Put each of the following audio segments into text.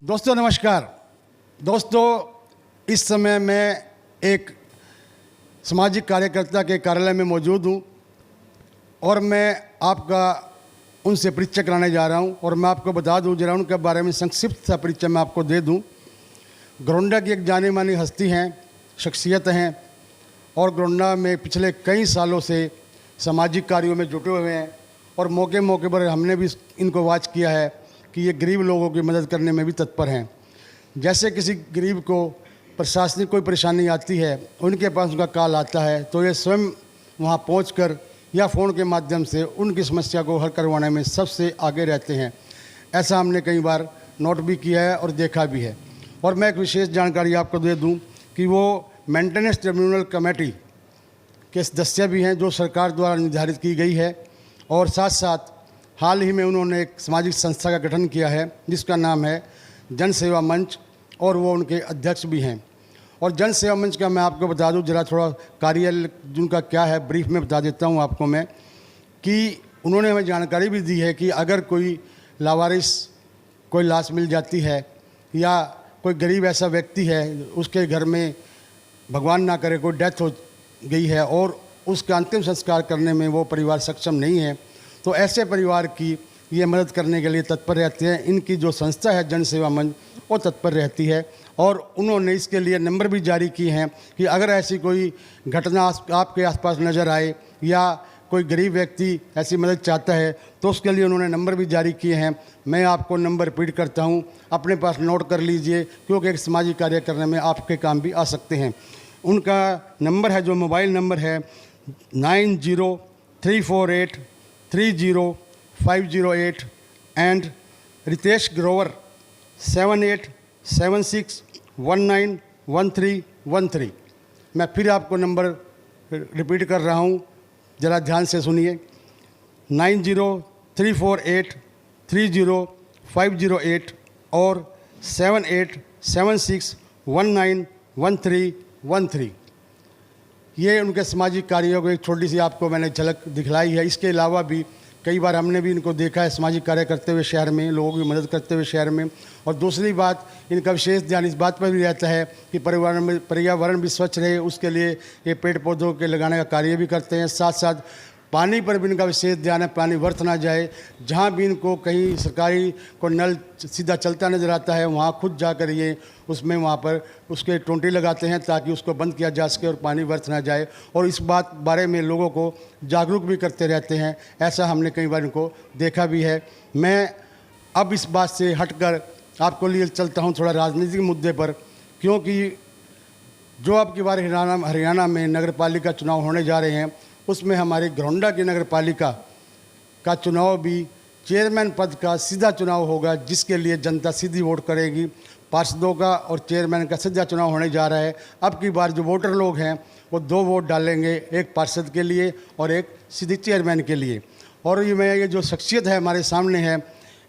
दोस्तों नमस्कार। दोस्तों इस समय मैं एक सामाजिक कार्यकर्ता के कार्यालय में मौजूद हूं और मैं आपका उनसे परिचय कराने जा रहा हूं और मैं आपको बता दूं, जरा उनके बारे में संक्षिप्त सा परिचय मैं आपको दे दूं। घरौंडा की एक जानी मानी हस्ती हैं, शख्सियत हैं और घरौंडा में पिछले कई सालों से सामाजिक कार्यों में जुटे हुए हैं और मौके मौके पर हमने भी इनको वाच किया है कि ये गरीब लोगों की मदद करने में भी तत्पर हैं। जैसे किसी गरीब को प्रशासनिक कोई परेशानी आती है, उनके पास उनका कॉल आता है तो ये स्वयं वहाँ पहुंचकर या फ़ोन के माध्यम से उनकी समस्या को हल करवाने में सबसे आगे रहते हैं। ऐसा हमने कई बार नोट भी किया है और देखा भी है। और मैं एक विशेष जानकारी आपको दे दूं कि वो मेंटेनेंस ट्रिब्यूनल कमेटी के सदस्य भी हैं जो सरकार द्वारा निर्धारित की गई है और साथ साथ हाल ही में उन्होंने एक सामाजिक संस्था का गठन किया है जिसका नाम है जन सेवा मंच और वो उनके अध्यक्ष भी हैं। और जन सेवा मंच का मैं आपको बता दूं, जरा थोड़ा कार्य जिनका क्या है ब्रीफ में बता देता हूं आपको मैं, कि उन्होंने हमें जानकारी भी दी है कि अगर कोई लावारिस कोई लाश मिल जाती है या कोई गरीब ऐसा व्यक्ति है उसके घर में भगवान ना करे कोई डेथ हो गई है और उसका अंतिम संस्कार करने में वो परिवार सक्षम नहीं है, तो ऐसे परिवार की ये मदद करने के लिए तत्पर रहते हैं। इनकी जो संस्था है जन सेवा मंच वो तत्पर रहती है और उन्होंने इसके लिए नंबर भी जारी किए हैं कि अगर ऐसी कोई घटना आपके आसपास नज़र आए या कोई गरीब व्यक्ति ऐसी मदद चाहता है तो उसके लिए उन्होंने नंबर भी जारी किए हैं। मैं आपको नंबर रिपीट करता हूं, अपने पास नोट कर लीजिए क्योंकि एक सामाजिक कार्य करने में आपके काम भी आ सकते हैं। उनका नंबर है, जो मोबाइल नंबर है 9034830508 एंड रितेश ग्रोवर 7876191313। मैं फिर आपको नंबर रिपीट कर रहा हूं, ज़रा ध्यान से सुनिए। 9034830508 और 7876191313। ये उनके सामाजिक कार्यों को एक छोटी सी आपको मैंने झलक दिखलाई है। इसके अलावा भी कई बार हमने भी इनको देखा है सामाजिक कार्य करते हुए शहर में, लोगों की मदद करते हुए शहर में। और दूसरी बात, इनका विशेष ध्यान इस बात पर भी रहता है कि पर्यावरण भी स्वच्छ रहे, उसके लिए ये पेड़ पौधों के लगाने का कार्य भी करते हैं। साथ साथ पानी पर भी इनका विशेष ध्यान है, पानी व्यर्थ ना जाए। जहाँ भी इनको कहीं सरकारी को नल सीधा चलता नज़र आता है वहाँ खुद जाकर ये उसमें वहाँ पर उसके टोंटी लगाते हैं ताकि उसको बंद किया जा सके और पानी व्यर्थ ना जाए। और इस बारे में लोगों को जागरूक भी करते रहते हैं, ऐसा हमने कई बार इनको देखा भी है। मैं अब इस बात से हटकर आपको लिए चलता हूँ थोड़ा राजनीतिक मुद्दे पर, क्योंकि जो अब की बार हरियाणा में नगर पालिका चुनाव होने जा रहे हैं उसमें हमारी घरौंडा की नगर पालिका का चुनाव भी चेयरमैन पद का सीधा चुनाव होगा, जिसके लिए जनता सीधी वोट करेगी। पार्षदों का और चेयरमैन का सीधा चुनाव होने जा रहा है। अब की बार जो वोटर लोग हैं वो 2 वोट डालेंगे, एक पार्षद के लिए और एक सीधी चेयरमैन के लिए। और ये जो शख्सियत है हमारे सामने है,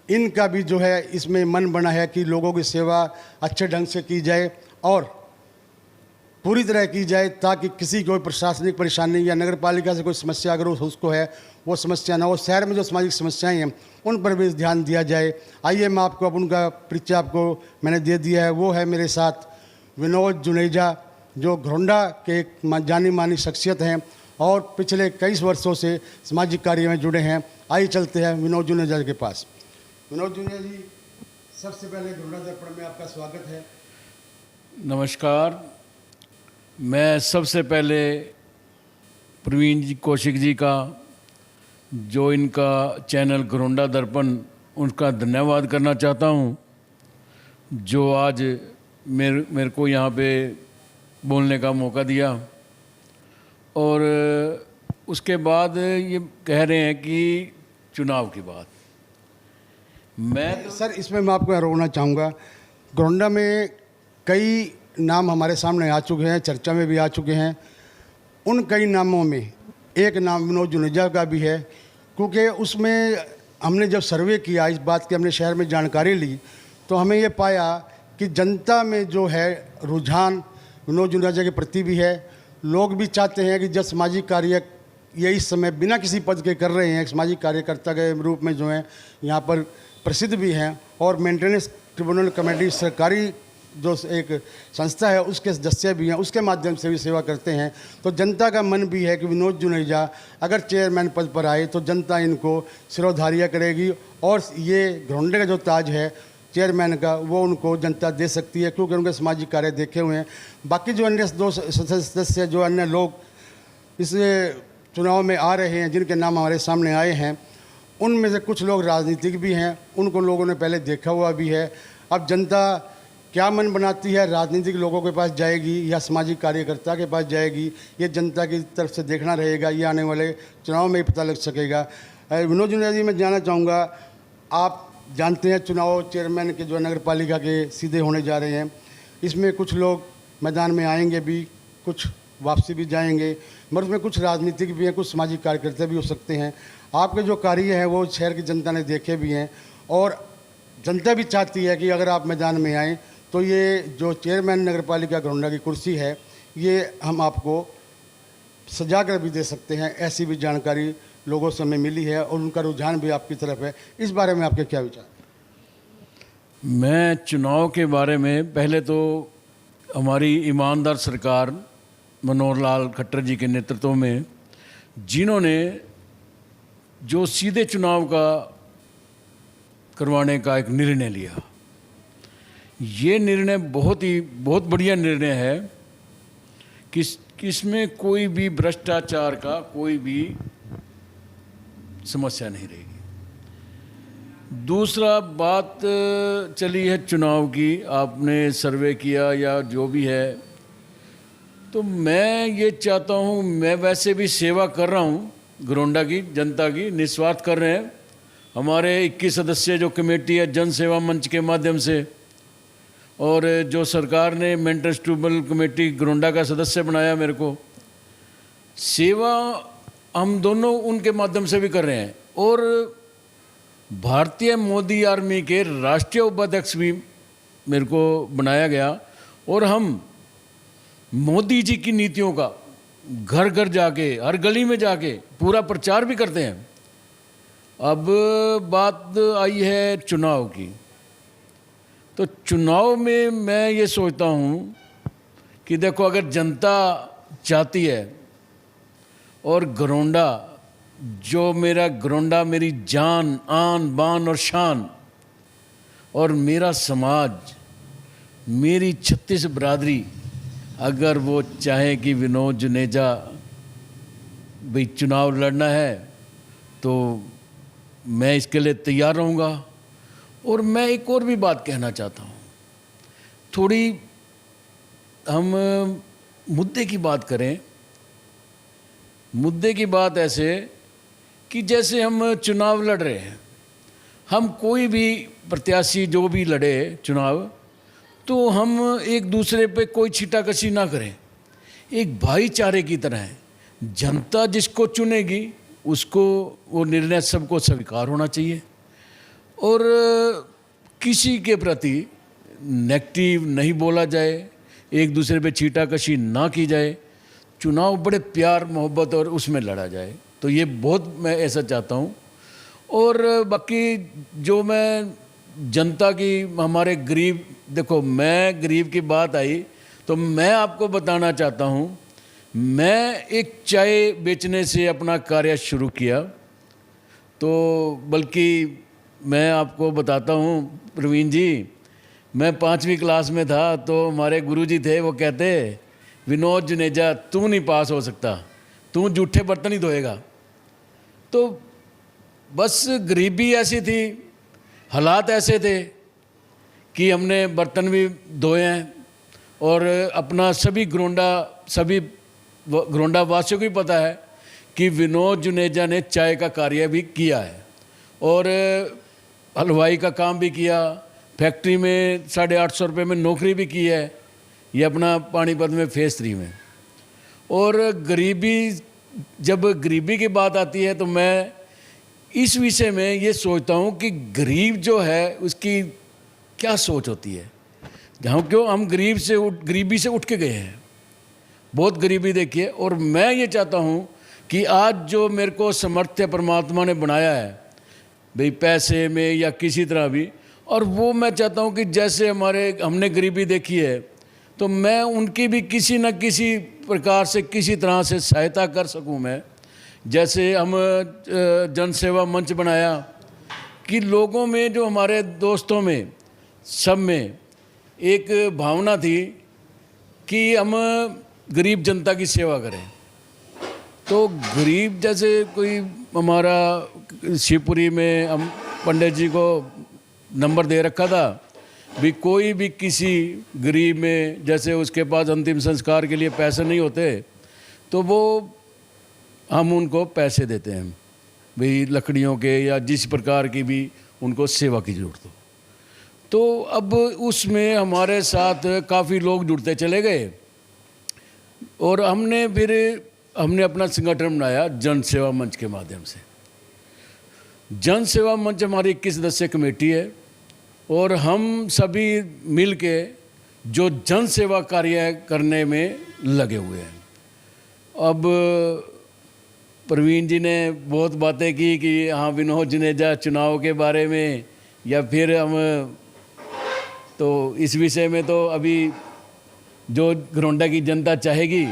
इनका भी जो है इसमें मन बना है कि लोगों की सेवा अच्छे ढंग से की जाए और पूरी तरह की जाए ताकि किसी को प्रशासनिक परेशानी या नगर पालिका से कोई समस्या अगर उसको है वो समस्या ना हो। शहर में जो सामाजिक समस्याएं हैं उन पर भी ध्यान दिया जाए। आइए मैं आपको अब उनका परिचय आपको मैंने दे दिया है। वो है मेरे साथ विनोद जुनेजा, जो घरौंडा के एक जानी मानी शख्सियत हैं और पिछले कई वर्षों से सामाजिक कार्य में जुड़े हैं। आइए चलते हैं विनोद जुनेजा के पास। विनोद जुनेजा जी, सबसे पहले घरौंडा दर्पण में आपका स्वागत है। नमस्कार। मैं सबसे पहले प्रवीण जी कौशिक जी का, जो इनका चैनल घरौंडा दर्पण, उनका धन्यवाद करना चाहता हूं, जो आज मेरे को यहाँ पे बोलने का मौका दिया। और उसके बाद ये कह रहे हैं कि चुनाव की बात, सर इसमें मैं आपको रोकना चाहूँगा। घरौंडा में कई नाम हमारे सामने आ चुके हैं, चर्चा में भी आ चुके हैं। उन कई नामों में एक नाम विनोद जुनेजा का भी है, क्योंकि उसमें हमने जब सर्वे किया इस बात की, हमने शहर में जानकारी ली तो हमें ये पाया कि जनता में जो है रुझान विनोद जुनेजा के प्रति भी है। लोग भी चाहते हैं कि जब सामाजिक कार्य ये इस समय बिना किसी पद के कर रहे हैं, सामाजिक कार्यकर्ता के रूप में जो हैं यहाँ पर प्रसिद्ध भी हैं और मेंटेनेंस ट्रिब्यूनल कमेटी सरकारी जो एक संस्था है उसके सदस्य भी हैं, उसके माध्यम से भी सेवा करते हैं। तो जनता का मन भी है कि विनोद जुनेजा अगर चेयरमैन पद पर आए तो जनता इनको सिरोधार्य करेगी और ये घरोंडे का जो ताज है चेयरमैन का वो उनको जनता दे सकती है, क्योंकि उनके सामाजिक कार्य देखे हुए हैं। बाकी जो अन्य दो सदस्य जो अन्य लोग इस चुनाव में आ रहे हैं जिनके नाम हमारे सामने आए हैं, उनमें से कुछ लोग राजनीतिक भी हैं, उनको लोगों ने पहले देखा हुआ भी है। अब जनता क्या मन बनाती है, राजनीतिक लोगों के पास जाएगी या सामाजिक कार्यकर्ता के पास जाएगी, ये जनता की तरफ से देखना रहेगा। ये आने वाले चुनाव में ही पता लग सकेगा। विनोद जुनेजा जी, मैं जानना चाहूँगा, आप जानते हैं चुनाव चेयरमैन के जो नगर पालिका के सीधे होने जा रहे हैं, इसमें कुछ लोग मैदान में आएंगे भी, कुछ वापसी भी जाएंगे, मगर उसमें कुछ राजनीतिक भी हैं, कुछ सामाजिक कार्यकर्ता भी हो सकते हैं। आपके जो कार्य हैं वो शहर की जनता ने देखे भी हैं और जनता भी चाहती है कि अगर आप मैदान में आएँ तो ये जो चेयरमैन नगर पालिका घरोंडा की कुर्सी है ये हम आपको सजा कर भी दे सकते हैं। ऐसी भी जानकारी लोगों से हमें मिली है और उनका रुझान भी आपकी तरफ है। इस बारे में आपके क्या विचार? मैं चुनाव के बारे में पहले तो हमारी ईमानदार सरकार मनोहर लाल खट्टर जी के नेतृत्व में जिन्होंने जो सीधे चुनाव का करवाने का एक निर्णय लिया, ये निर्णय बहुत बढ़िया निर्णय है कि इसमें कोई भी भ्रष्टाचार का कोई भी समस्या नहीं रहेगी। दूसरा बात चली है चुनाव की, आपने सर्वे किया या जो भी है, तो मैं ये चाहता हूँ, मैं वैसे भी सेवा कर रहा हूँ घरोंडा की जनता की, निस्वार्थ कर रहे हैं। हमारे 21 सदस्य जो कमेटी है जन सेवा मंच के माध्यम से, और जो सरकार ने मेंटर्स ट्रिब्यूनल कमेटी घरोंडा का सदस्य बनाया मेरे को, सेवा हम दोनों उनके माध्यम से भी कर रहे हैं। और भारतीय मोदी आर्मी के राष्ट्रीय उपाध्यक्ष भी मेरे को बनाया गया और हम मोदी जी की नीतियों का घर घर जाके, हर गली में जाके पूरा प्रचार भी करते हैं। अब बात आई है चुनाव की, तो चुनाव में मैं ये सोचता हूँ कि देखो, अगर जनता चाहती है और घरोंडा, जो मेरा घरोंडा मेरी जान आन बान और शान, और मेरा समाज, मेरी 36 बरादरी, अगर वो चाहे कि विनोद जुनेजा भाई चुनाव लड़ना है तो मैं इसके लिए तैयार रहूँगा। और मैं एक और भी बात कहना चाहता हूँ, थोड़ी हम मुद्दे की बात करें। मुद्दे की बात ऐसे कि जैसे हम चुनाव लड़ रहे हैं, हम कोई भी प्रत्याशी जो भी लड़े चुनाव, तो हम एक दूसरे पे कोई छीटाकशी ना करें, एक भाईचारे की तरह है। जनता जिसको चुनेगी उसको वो निर्णय सबको स्वीकार होना चाहिए और किसी के प्रति नेगेटिव नहीं बोला जाए, एक दूसरे पे छीटाकशी ना की जाए, चुनाव बड़े प्यार मोहब्बत और उसमें लड़ा जाए। तो ये बहुत मैं ऐसा चाहता हूँ। और बाकी जो मैं जनता की, हमारे गरीब, देखो मैं गरीब की बात आई तो मैं आपको बताना चाहता हूँ, मैं एक चाय बेचने से अपना कार्य शुरू किया। तो बल्कि मैं आपको बताता हूँ प्रवीण जी, मैं 5वीं क्लास में था तो हमारे गुरुजी थे, वो कहते विनोद जुनेजा तू नहीं पास हो सकता, तू जूठे बर्तन ही धोएगा। तो बस गरीबी ऐसी थी, हालात ऐसे थे कि हमने बर्तन भी धोए हैं और अपना सभी घरोंडा वासियों को भी पता है कि विनोद जुनेजा ने चाय का कार्य भी किया है और हलवाई का काम भी किया, फैक्ट्री में 850 रुपये में नौकरी भी की है, ये अपना पानीपत में फेस 3 में। और गरीबी, जब गरीबी की बात आती है तो मैं इस विषय में ये सोचता हूँ कि गरीब जो है उसकी क्या सोच होती है। जहाँ क्यों हम गरीबी से उठ के गए हैं, बहुत गरीबी देखी है। और मैं ये चाहता हूँ कि आज जो मेरे को समर्थ्य परमात्मा ने बनाया है भाई, पैसे में या किसी तरह भी, और वो मैं चाहता हूँ कि जैसे हमने गरीबी देखी है, तो मैं उनकी भी किसी न किसी प्रकार से किसी तरह से सहायता कर सकूँ। मैं जैसे हम जन सेवा मंच बनाया कि लोगों में, जो हमारे दोस्तों में, सब में एक भावना थी कि हम गरीब जनता की सेवा करें। तो गरीब, जैसे कोई हमारा शिवपुरी में हम पंडित जी को नंबर दे रखा था भी, कोई भी किसी गरीब में जैसे उसके पास अंतिम संस्कार के लिए पैसे नहीं होते, तो वो हम उनको पैसे देते हैं भाई, लकड़ियों के या जिस प्रकार की भी उनको सेवा की ज़रूरत हो। तो अब उसमें हमारे साथ काफ़ी लोग जुड़ते चले गए और हमने अपना संगठन बनाया जन सेवा मंच के माध्यम से। जन सेवा मंच हमारी 21 सदस्य कमेटी है और हम सभी मिल के जो जन सेवा कार्य करने में लगे हुए हैं। अब प्रवीण जी ने बहुत बातें की कि हाँ, विनोद जुनेजा चुनाव के बारे में, या फिर हम, तो इस विषय में तो अभी जो घरोंडा की जनता चाहेगी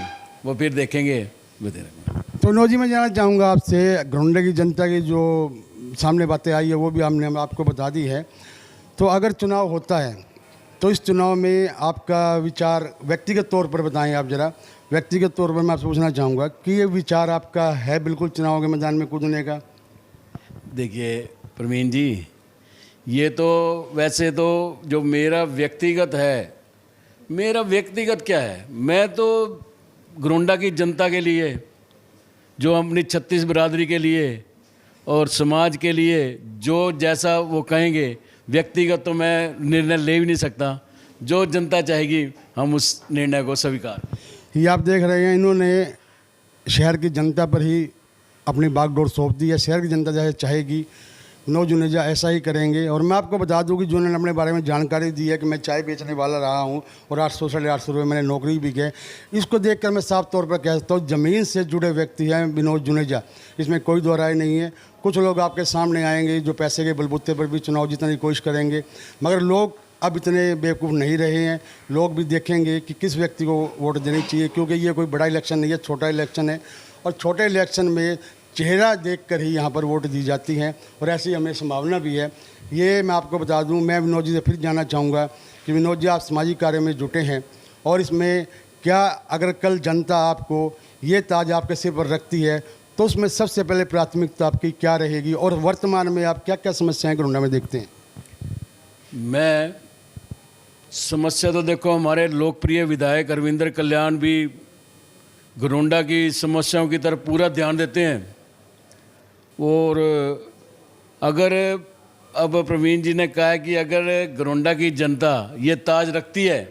वो फिर देखेंगे। तो विनोद जी, मैं जानना चाहूँगा आपसे, घरोंडा की जनता की जो सामने बातें आई है वो भी हमने आपको बता दी है। तो अगर चुनाव होता है तो इस चुनाव में आपका विचार व्यक्तिगत तौर पर बताएं आप ज़रा। व्यक्तिगत तौर पर मैं आपसे पूछना चाहूँगा कि ये विचार आपका है बिल्कुल चुनाव के मैदान में कूदने का? देखिए प्रवीण जी, ये तो वैसे तो जो मेरा व्यक्तिगत है, मेरा व्यक्तिगत क्या है, मैं तो घरोंडा की जनता के लिए, जो अपनी 36 बिरादरी के लिए और समाज के लिए जो जैसा वो कहेंगे, व्यक्तिगत तो मैं निर्णय ले भी नहीं सकता। जो जनता चाहेगी हम उस निर्णय को स्वीकार। ये आप देख रहे हैं, इन्होंने शहर की जनता पर ही अपनी बागडोर सौंप दी है। शहर की जनता जैसे चाहेगी विनोद जुनेजा ऐसा ही करेंगे। और मैं आपको बता दूं कि जो उन्होंने अपने बारे में जानकारी दी है कि मैं चाय बेचने वाला रहा हूं और 800 रुपये मैंने नौकरी भी की, इसको देखकर मैं साफ तौर पर कह सकता हूँ ज़मीन से जुड़े व्यक्ति हैं विनोद जुनेजा। इसमें कोई दो राय नहीं है। कुछ लोग आपके सामने आएंगे जो पैसे के बलबूते पर भी चुनाव जीतने की कोशिश करेंगे, मगर लोग अब इतने बेवकूफ़ नहीं रहे हैं। लोग भी देखेंगे कि किस व्यक्ति को वोट देनी चाहिए, क्योंकि ये कोई बड़ा इलेक्शन नहीं है, छोटा इलेक्शन है। और छोटे इलेक्शन में चेहरा देखकर ही यहाँ पर वोट दी जाती हैं और ऐसी हमें संभावना भी है। ये मैं आपको बता दूं। मैं विनोद जी से फिर जानना चाहूँगा कि विनोद जी, आप सामाजिक कार्य में जुटे हैं और इसमें क्या, अगर कल जनता आपको ये ताज आपके सिर पर रखती है तो उसमें सबसे पहले प्राथमिकता आपकी क्या रहेगी और वर्तमान में आप क्या क्या समस्याएं घरोंडा में देखते हैं? मैं समस्या तो देखो, हमारे लोकप्रिय विधायक अरविंदर कल्याण भी घरोंडा की समस्याओं की तरफ पूरा ध्यान देते हैं। और अगर अब प्रवीण जी ने कहा कि अगर घरोंडा की जनता ये ताज रखती है,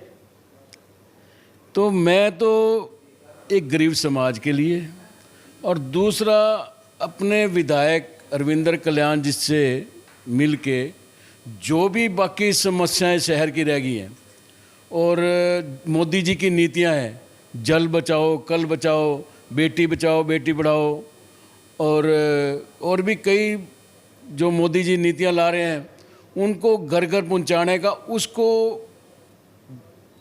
तो मैं तो एक गरीब समाज के लिए और दूसरा अपने विधायक अरविंदर कल्याण जी से मिल के जो भी बाकी समस्याएं शहर की रह गई हैं और मोदी जी की नीतियां हैं, जल बचाओ कल बचाओ, बेटी बचाओ बेटी पढ़ाओ, और भी कई जो मोदी जी नीतियां ला रहे हैं, उनको घर घर पहुंचाने का, उसको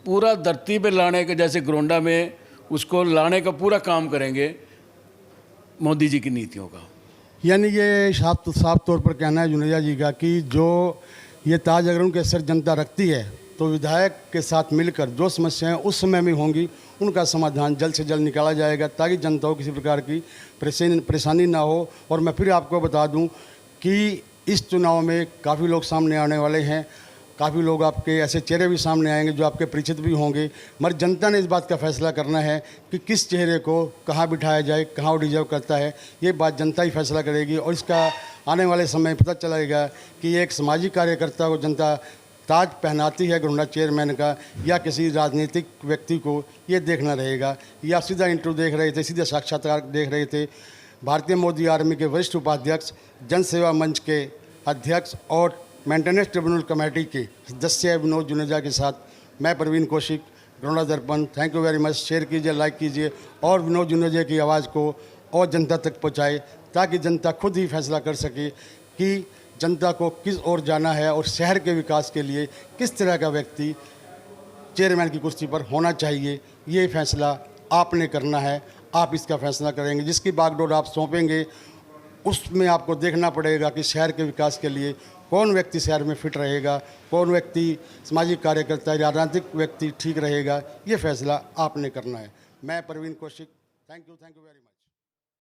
पूरा धरती पे लाने का, जैसे घरोंडा में उसको लाने का पूरा काम करेंगे मोदी जी की नीतियों का। यानी ये साफ तौर पर कहना है जुनेजा जी का कि जो ये ताज अगर उनके सर जनता रखती है तो विधायक के साथ मिलकर जो समस्याएं उस समय में होंगी उनका समाधान जल्द से जल्द निकाला जाएगा, ताकि जनता को किसी प्रकार की परेशानी ना हो। और मैं फिर आपको बता दूं कि इस चुनाव में काफ़ी लोग सामने आने वाले हैं, काफ़ी लोग आपके ऐसे चेहरे भी सामने आएंगे जो आपके परिचित भी होंगे, मगर जनता ने इस बात का फैसला करना है कि किस चेहरे को कहाँ बिठाया जाए, कहाँ वो डिजर्व करता है। ये बात जनता ही फैसला करेगी और इसका आने वाले समय पता चलेगा कि एक सामाजिक कार्यकर्ता को जनता ताज पहनाती है घरोंडा चेयरमैन का या किसी राजनीतिक व्यक्ति को, ये देखना रहेगा। ये आप सीधा इंटरव्यू देख रहे थे, सीधा साक्षात्कार देख रहे थे भारतीय मोदी आर्मी के वरिष्ठ उपाध्यक्ष, जन सेवा मंच के अध्यक्ष और मेंटेनेंस ट्रिब्यूनल कमेटी के सदस्य विनोद जुनेजा के साथ मैं प्रवीण कौशिक, घरोंडा दर्पण। Thank you very much. Share कीजिए, लाइक कीजिए और विनोद जुनेजा की आवाज़ को और जनता तक पहुँचाए, ताकि जनता खुद ही फैसला कर सके कि जनता को किस ओर जाना है और शहर के विकास के लिए किस तरह का व्यक्ति चेयरमैन की कुर्सी पर होना चाहिए, ये फैसला आपने करना है। आप इसका फैसला करेंगे, जिसकी बागडोर आप सौंपेंगे उसमें आपको देखना पड़ेगा कि शहर के विकास के लिए कौन व्यक्ति शहर में फिट रहेगा, कौन व्यक्ति सामाजिक कार्यकर्ता राजनीतिक व्यक्ति ठीक रहेगा, ये फैसला आपने करना है। मैं Praveen Kaushik, thank you very much.